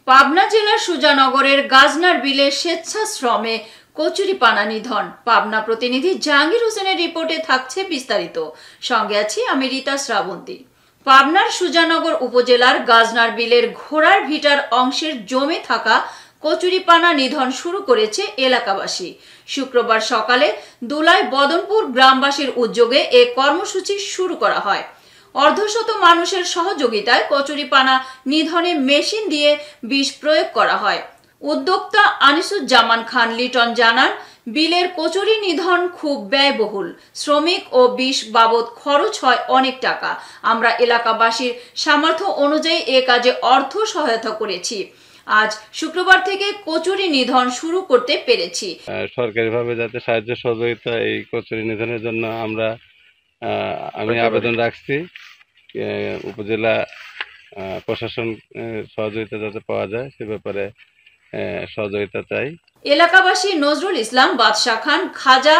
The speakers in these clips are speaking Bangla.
পাবনা জেলার সুজানগরের গাজনার বিলে স্বেচ্ছাশ্রমে কচুরিপানা নিধন। পাবনা প্রতিনিধি জাহাঙ্গীর হোসেনের রিপোর্টে থাকছে বিস্তারিত। সঙ্গে আছি আমি রীতা শ্রাবন্তী। পাবনার সুজানগর উপজেলার গাজনার বিলের ঘোড়ার ভিটার অংশের জমে থাকা কচুরিপানা নিধন শুরু করেছে এলাকাবাসী। শুক্রবার সকালে দুলাই বদনপুর গ্রামবাসীর উদ্যোগে এ কর্মসূচি শুরু করা হয়। অর্ধশত মানুষের সহযোগিতায় কচুরিপানা নিধনে মেশিন দিয়ে বিষ প্রয়োগ করা হয়। উদ্যোক্তা আনিসুজ্জামান খান লিটন জানান, বিলের কচুরি নিধন খুব ব্যয়বহুল, শ্রমিক ও বিষ বাবদ খরচ হয় অনেক টাকা। আমরা এলাকাবাসীর সামর্থ্য অনুযায়ী এ কাজে অর্থ সহায়তা করেছি। আজ শুক্রবার থেকে কচুরি নিধন শুরু করতে পেরেছি। সরকারিভাবে যাতে সাহায্য সহযোগিতা এই কচুরি নিধনের জন্য আমি আবেদন রাখছি। উপজেলা প্রশাসন সহযোগিতা যাতে পাওয়া যায় সে ব্যাপারে সহযোগিতা চাই। এলাকাবাসী নজরুল ইসলাম বাদশাহ খান, খাজা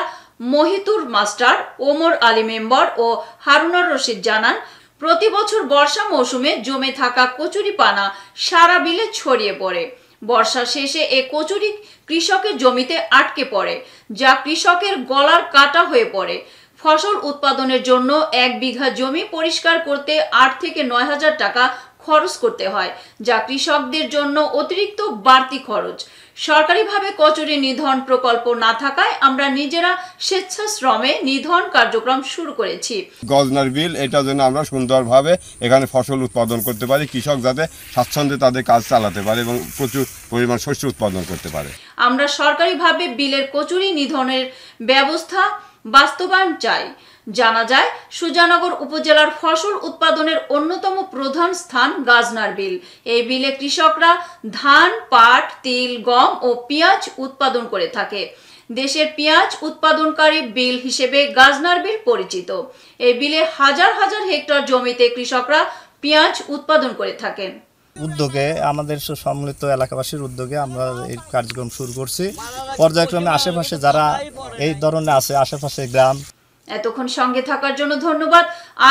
মহিতুর মাস্টার, ওমর আলী মেম্বার ও হারুনার রশিদ জানান, প্রতি বছর বর্ষা মৌসুমে জমে থাকা কচুরিপানা সারা বিলে ছড়িয়ে পড়ে। বর্ষা শেষে এ কচুরি কৃষকের জমিতে আটকে পড়ে, যা কৃষকের গলার কাটা হয়ে পড়ে। ফসল উৎপাদনের জন্য 1 বিঘা জমি পরিষ্কার করতে 8 থেকে 9 হাজার টাকা খরচ করতে হয়, যা কৃষকদের জন্য অতিরিক্ত বাড়তি খরচ। সরকারিভাবে কচুরি নিধন প্রকল্প না থাকায় আমরা নিজেরা স্বেচ্ছাশ্রমে নিধন কার্যক্রম শুরু করেছি। গজনার বিল, এটা যেন আমরা সুন্দরভাবে এখানে ফসল উৎপাদন করতে পারি, কৃষক যাতে স্বাচ্ছন্দ্যে তাদের কাজ চালাতে পারে এবং প্রচুর পরিমাণ শস্য উৎপাদন করতে পারে। আমরা সরকারিভাবে বিলের কচুরি নিধনের ব্যবস্থা বাস্তবায়ন চাই। জানা যায়, সুজানগর উপজেলার ফসল উৎপাদনের অন্যতম প্রধান স্থান গাজনার বিল। এই বিলে কৃষকরা ধান, পাট, তিল, গম ও পেঁয়াজ উৎপাদন করে থাকে। দেশের পেঁয়াজ উৎপাদনকারী বিল হিসেবে গাজনার বিল পরিচিত। এই বিলে হাজার হাজার হেক্টর জমিতে কৃষকরা পেঁয়াজ উৎপাদন করে থাকেন। উদ্যোগে আমাদের সম্মিলিত এলাকাবাসীর উদ্যোগে আমরা এই কার্যক্রম শুরু করছি। পর্যায়ক্রমে আশেপাশে যারা এই ধরনের আছে, আশেপাশে গ্রাম। এতক্ষণ সঙ্গে থাকার জন্য ধন্যবাদ।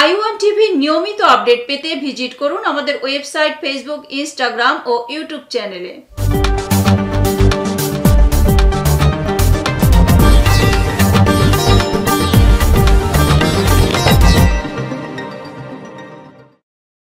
i1 টিভি নিয়মিত আপডেট পেতে ভিজিট করুন আমাদের ওয়েবসাইট, ফেসবুক, ইনস্টাগ্রাম ও ইউটিউব চ্যানেলে।